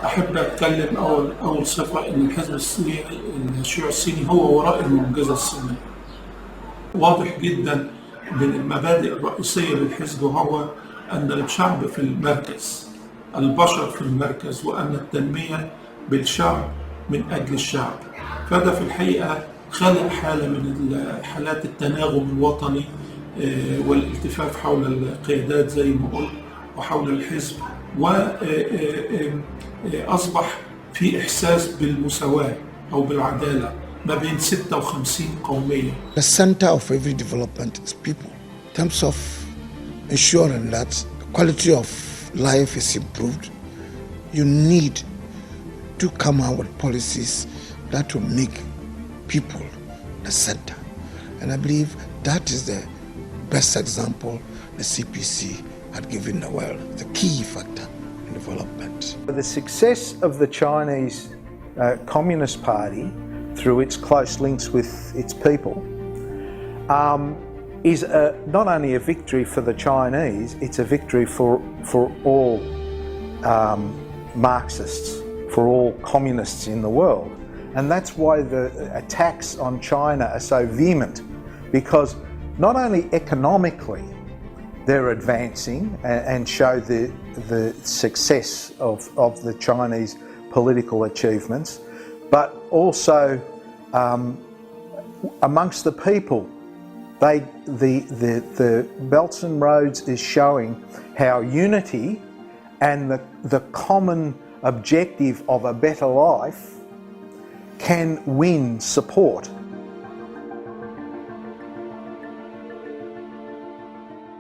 أحب أتكلم أول صفة إن الحزب الصيني الشيوعي الصيني هو وراء المنجزة الصينية. واضح جدا من المبادئ الرئيسية للحزب وهو أن الشعب في المركز، البشر في المركز، وأن التنمية بالشعب من أجل الشعب. فده في الحقيقة خلق حالة من حالات التناغم الوطني والالتفاف حول القيادات زي ما قلت وحول الحزب، وأصبح في إحساس بالمساواة أو بالعدالة ما بين 56 قومية. The center of every development is people. In terms of ensuring that the quality of life is improved, you need to come out with policies that will make people the center. And I believe that is the best example the CPC had given the world, the key factor in development. The success of the Chinese Communist Party through its close links with its people is not only a victory for the Chinese, it's a victory for all Marxists, for all communists in the world. And that's why the attacks on China are so vehement, because not only economically they're advancing and show the success of the Chinese political achievements, but also amongst the people. The Belts and Roads is showing how unity and the common objective of a better life can win support